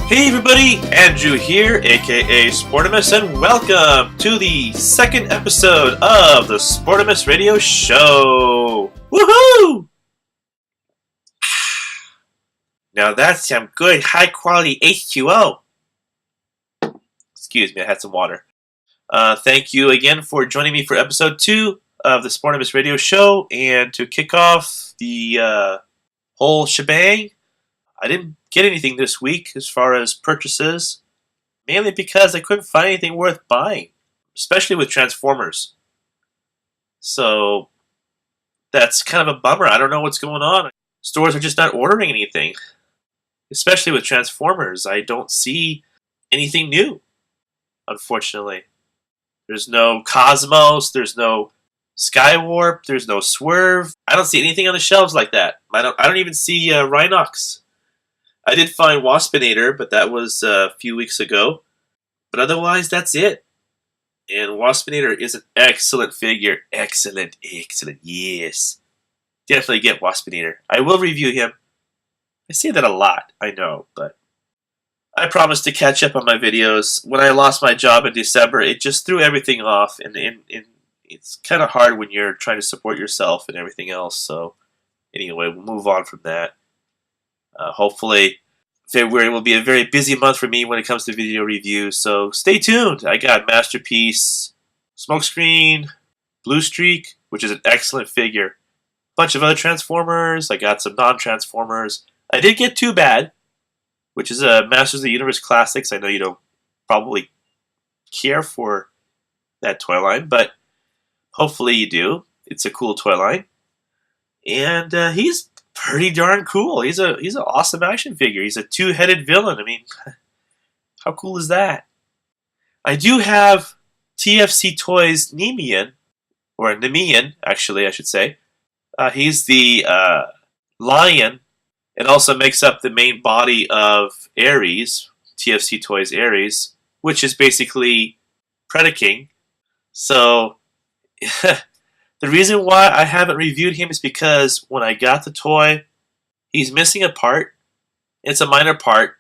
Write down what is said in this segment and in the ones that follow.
Hey everybody, Andrew here, aka Sportimus, and welcome to the second episode of the Sportimus Radio Show! Woohoo! Now that's some good high quality H2O. Excuse me, I had some water. Thank you again for joining me for episode 2 of the Sportimus Radio Show, and to kick off the whole shebang, I didn't get anything this week as far as purchases, mainly because I couldn't find anything worth buying, especially with Transformers. So that's kind of a bummer. I don't know what's going on. Stores are just not ordering anything, especially with Transformers. I don't see anything new, unfortunately. There's no Cosmos, there's no Skywarp, there's no Swerve. I don't see anything on the shelves like that. I don't even see Rhinox. I did find Waspinator, but that was a few weeks ago. But otherwise, that's it. And Waspinator is an excellent figure. Excellent, yes. Definitely get Waspinator. I will review him. I say that a lot, I know, but I promised to catch up on my videos. When I lost my job in December, it just threw everything off, and it's kind of hard when you're trying to support yourself and everything else. So anyway, we'll move on from that. Hopefully, February will be a very busy month for me when it comes to video reviews, so stay tuned. I got Masterpiece, Smokescreen, Blue Streak, which is an excellent figure. A bunch of other Transformers. I got some non-Transformers. I did get Too Bad, which is a Masters of the Universe Classics. I know you don't probably care for that toy line, but hopefully you do. It's a cool toy line. And he's pretty darn cool. He's an awesome action figure. He's a two-headed villain. I mean, how cool is that? I do have TFC Toys Nemean, or Nemean, actually, I should say. He's the lion, and also makes up the main body of Ares, TFC Toys Ares, which is basically Predaking. So the reason why I haven't reviewed him is because when I got the toy, he's missing a part. It's a minor part.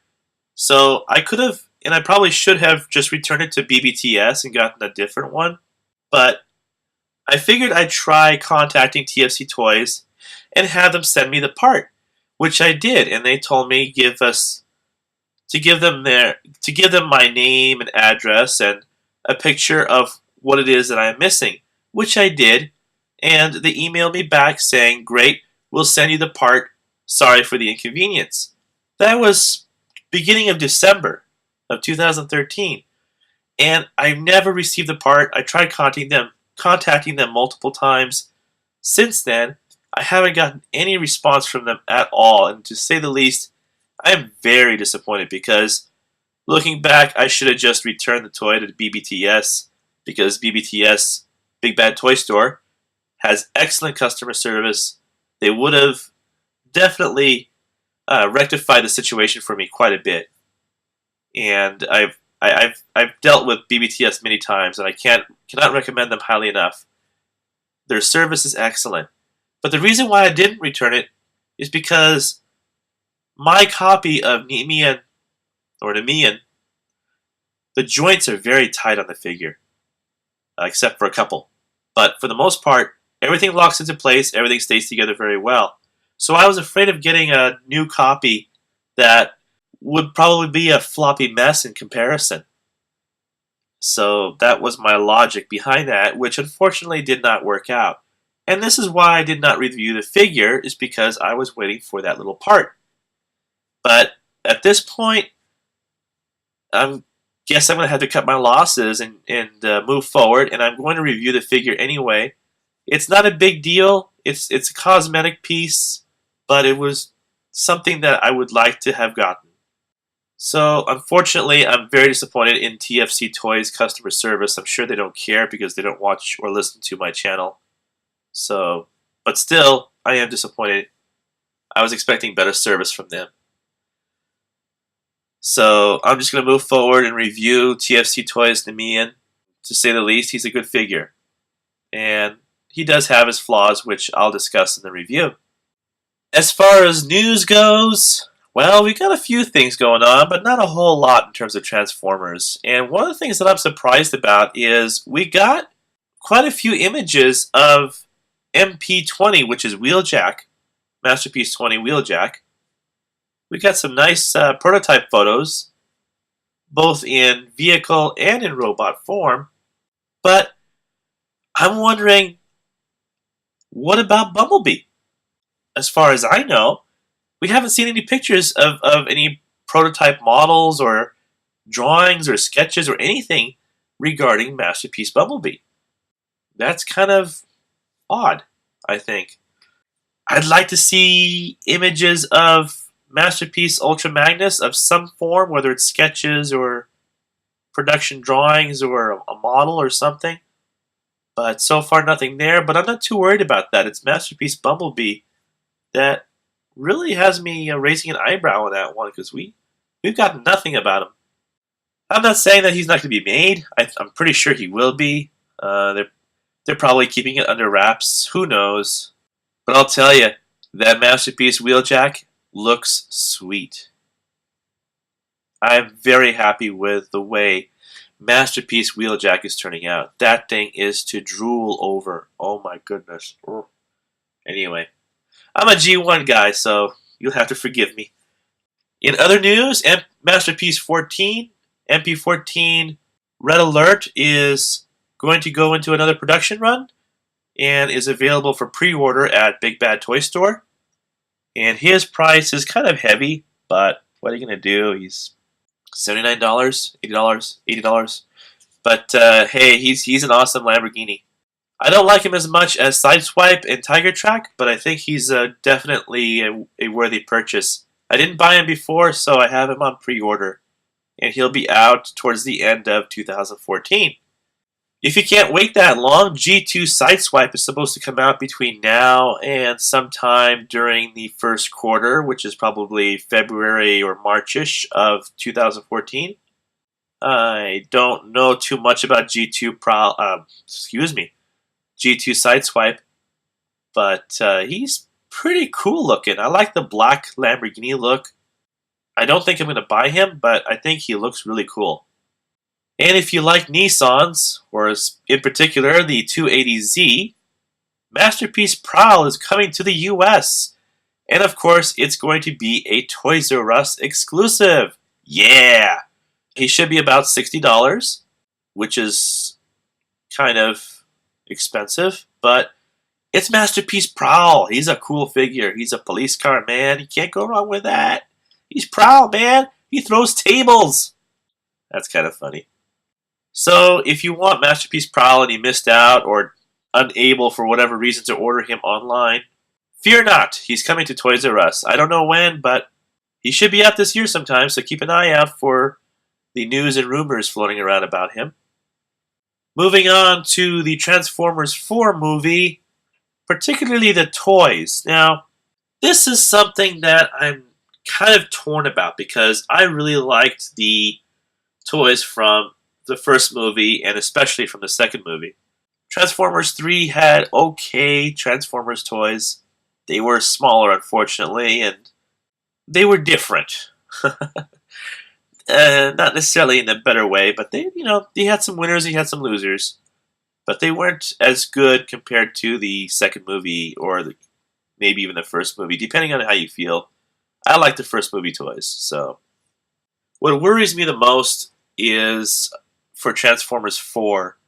So I could have, and I probably should have, just returned it to BBTS and gotten a different one. But I figured I'd try contacting TFC Toys and have them send me the part, which I did. And they told me to give them my name and address and a picture of what it is that I'm missing, which I did. And they emailed me back saying, great, we'll send you the part. Sorry for the inconvenience. That was beginning of December of 2013. And I never received the part. I tried contacting them multiple times. Since then, I haven't gotten any response from them at all. And to say the least, I am very disappointed because looking back, I should have just returned the toy to BBTS because BBTS, Big Bad Toy Store, has excellent customer service. They would have definitely rectified the situation for me quite a bit. And I've dealt with BBTS many times, and I cannot recommend them highly enough. Their service is excellent. But the reason why I didn't return it is because my copy of Nemean, the joints are very tight on the figure, except for a couple. But for the most part, everything locks into place, everything stays together very well. So I was afraid of getting a new copy that would probably be a floppy mess in comparison. So that was my logic behind that, which unfortunately did not work out. And this is why I did not review the figure, is because I was waiting for that little part. But at this point, I guess I'm going to have to cut my losses and move forward, and I'm going to review the figure anyway. It's not a big deal. It's a cosmetic piece, but it was something that I would like to have gotten. So, unfortunately, I'm very disappointed in TFC Toys customer service. I'm sure they don't care because they don't watch or listen to my channel. So, but still, I am disappointed. I was expecting better service from them. So, I'm just going to move forward and review TFC Toys Nemean. To say the least, he's a good figure. And he does have his flaws, which I'll discuss in the review. As far as news goes, Well, we got a few things going on, but not a whole lot in terms of Transformers. And one of the things that I'm surprised about is we got quite a few images of MP20, which is Wheeljack, Masterpiece 20 Wheeljack. We got some nice prototype photos, both in vehicle and in robot form. But I'm wondering, what about Bumblebee? As far as I know, we haven't seen any pictures of any prototype models or drawings or sketches or anything regarding Masterpiece Bumblebee. That's kind of odd, I think. I'd like to see images of Masterpiece Ultra Magnus of some form, whether it's sketches or production drawings or a model or something. But so far, nothing there. But I'm not too worried about that. It's Masterpiece Bumblebee that really has me raising an eyebrow on that one because we've got nothing about him. I'm not saying that he's not going to be made. I'm pretty sure he will be. They're probably keeping it under wraps. Who knows? But I'll tell you, that Masterpiece Wheeljack looks sweet. I'm very happy with the way Masterpiece Wheeljack is turning out. That thing is to drool over. Oh my goodness. Anyway, I'm a G1 guy, so you'll have to forgive me. In other news, Masterpiece 14, MP14 Red Alert is going to go into another production run and is available for pre-order at Big Bad Toy Store. And his price is kind of heavy, but what are you going to do? He's $79, $80, $80. But hey, he's an awesome Lamborghini. I don't like him as much as Sideswipe and Tiger Track, but I think he's definitely a worthy purchase. I didn't buy him before, so I have him on pre-order. And he'll be out towards the end of 2014. If you can't wait that long, G2 Sideswipe is supposed to come out between now and sometime during the first quarter, which is probably February or Marchish of 2014. I don't know too much about G2 Sideswipe, but he's pretty cool looking. I like the black Lamborghini look. I don't think I'm going to buy him, but I think he looks really cool. And if you like Nissans, or in particular the 280Z, Masterpiece Prowl is coming to the US. And of course, it's going to be a Toys R Us exclusive. Yeah! He should be about $60, which is kind of expensive, but it's Masterpiece Prowl. He's a cool figure. He's a police car, man. You can't go wrong with that. He's Prowl, man. He throws tables. That's kind of funny. So, if you want Masterpiece Prowl and you missed out or unable for whatever reason to order him online, fear not. He's coming to Toys R Us. I don't know when, but he should be out this year sometime, so keep an eye out for the news and rumors floating around about him. Moving on to the Transformers 4 movie, particularly the toys. Now, this is something that I'm kind of torn about because I really liked the toys from the first movie and especially from the second movie. Transformers 3 had okay Transformers toys. They were smaller, unfortunately, and they were different. Not necessarily in a better way, but they had some winners, they had some losers. But they weren't as good compared to the second movie or maybe even the first movie, depending on how you feel. I like the first movie toys, so. What worries me the most is for Transformers 4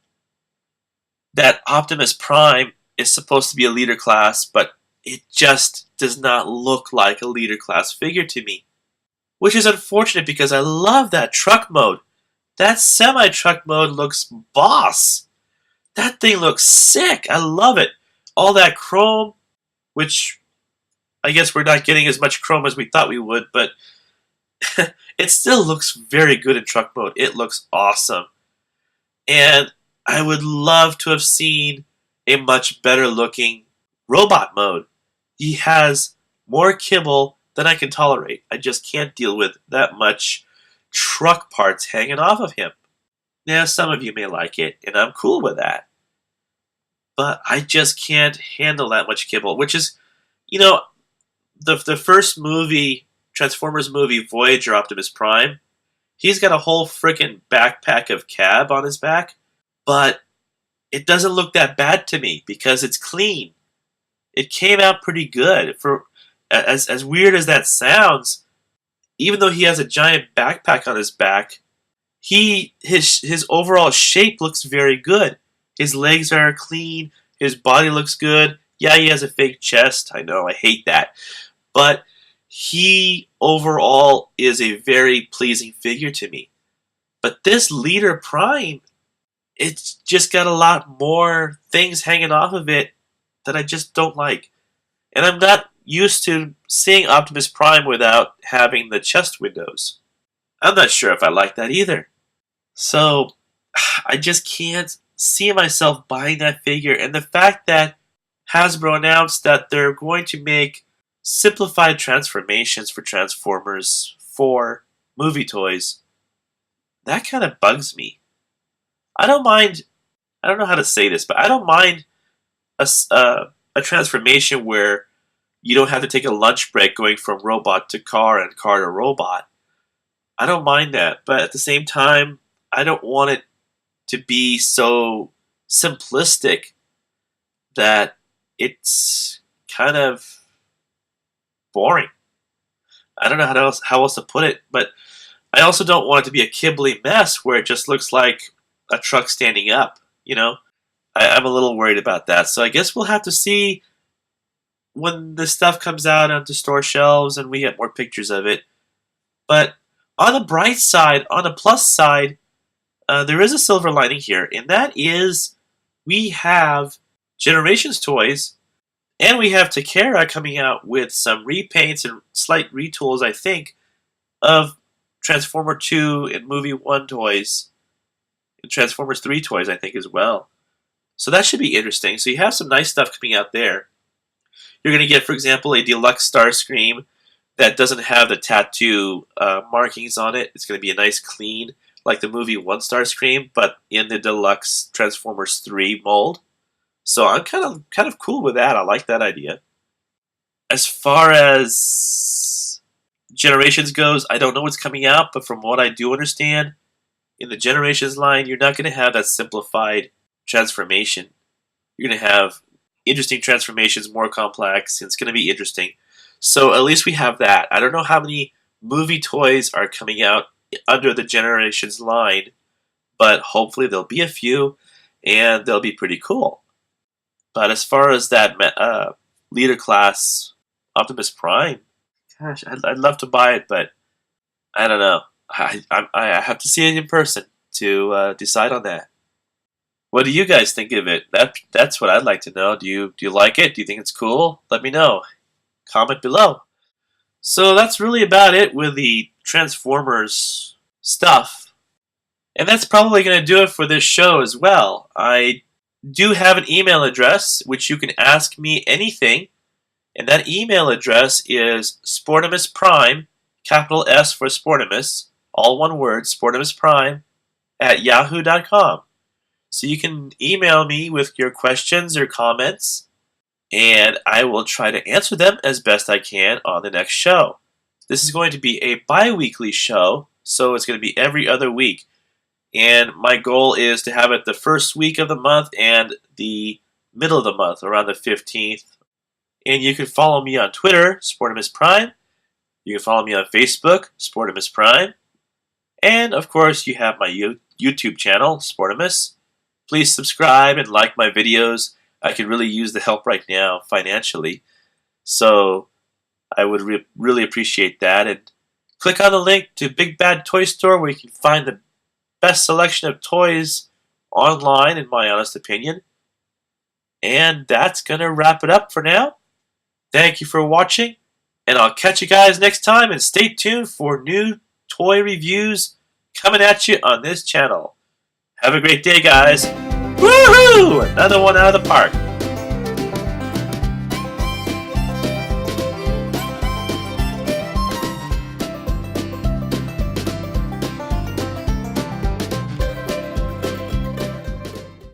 that Optimus Prime is supposed to be a leader class, but it just does not look like a leader class figure to me. Which is unfortunate because I love that truck mode. That semi-truck mode looks boss. That thing looks sick. I love it. All that chrome, which I guess we're not getting as much chrome as we thought we would, but it still looks very good in truck mode. It looks awesome. And I would love to have seen a much better looking robot mode. He has more kibble than I can tolerate. I just can't deal with that much truck parts hanging off of him. Now, some of you may like it, and I'm cool with that. But I just can't handle that much kibble, which is, the first movie Transformers movie Voyager Optimus Prime, he's got a whole freaking backpack of cab on his back, but it doesn't look that bad to me because it's clean. It came out pretty good. For as weird as that sounds, even though he has a giant backpack on his back, his overall shape looks very good. His legs are clean. His body looks good. Yeah, he has a fake chest. I know, I hate that. But he overall is a very pleasing figure to me. But this Leader Prime, it's just got a lot more things hanging off of it that I just don't like. And I'm not used to seeing Optimus Prime without having the chest windows. I'm not sure if I like that either. So, I just can't see myself buying that figure. And the fact that Hasbro announced that they're going to make simplified transformations for Transformers for movie toys, that kind of bugs me. I don't know how to say this, but I don't mind a transformation where you don't have to take a lunch break going from robot to car and car to robot. I don't mind that, but at the same time, I don't want it to be so simplistic that it's kind of boring. I don't know how else to put it, but I also don't want it to be a kibbly mess where it just looks like a truck standing up, you know? I'm a little worried about that, so I guess we'll have to see when this stuff comes out onto store shelves and we get more pictures of it. But on the bright side, on the plus side, there is a silver lining here, and that is we have Generations toys, and we have Takara coming out with some repaints and slight retools, I think, of Transformer 2 and Movie 1 toys, and Transformers 3 toys, I think, as well. So that should be interesting. So you have some nice stuff coming out there. You're going to get, for example, a deluxe Starscream that doesn't have the tattoo markings on it. It's going to be a nice clean, like the Movie 1 Starscream, but in the deluxe Transformers 3 mold. So I'm kind of cool with that. I like that idea. As far as Generations goes, I don't know what's coming out, but from what I do understand, in the Generations line, you're not going to have that simplified transformation. You're going to have interesting transformations, more complex, and it's going to be interesting. So at least we have that. I don't know how many movie toys are coming out under the Generations line, but hopefully there'll be a few, and they'll be pretty cool. But as far as that leader class Optimus Prime, gosh, I'd love to buy it, but I don't know. I have to see it in person to decide on that. What do you guys think of it? That's what I'd like to know. Do you like it? Do you think it's cool? Let me know. Comment below. So that's really about it with the Transformers stuff. And that's probably going to do it for this show as well. I do have an email address which you can ask me anything. And that email address is Sportimus Prime, capital S for Sportimus, all one word, Sportimus Prime, at yahoo.com. So you can email me with your questions or comments, and I will try to answer them as best I can on the next show. This is going to be a bi-weekly show, so it's going to be every other week. And my goal is to have it the first week of the month and the middle of the month, around the 15th. And you can follow me on Twitter, Sportimus Prime. You can follow me on Facebook, Sportimus Prime. And, of course, you have my YouTube channel, Sportimus. Please subscribe and like my videos. I could really use the help right now financially. So I would really appreciate that. And click on the link to Big Bad Toy Store where you can find the best selection of toys online, in my honest opinion. And that's going to wrap it up for now. Thank you for watching, and I'll catch you guys next time, and stay tuned for new toy reviews coming at you on this channel. Have a great day, guys. Woohoo! Another one out of the park.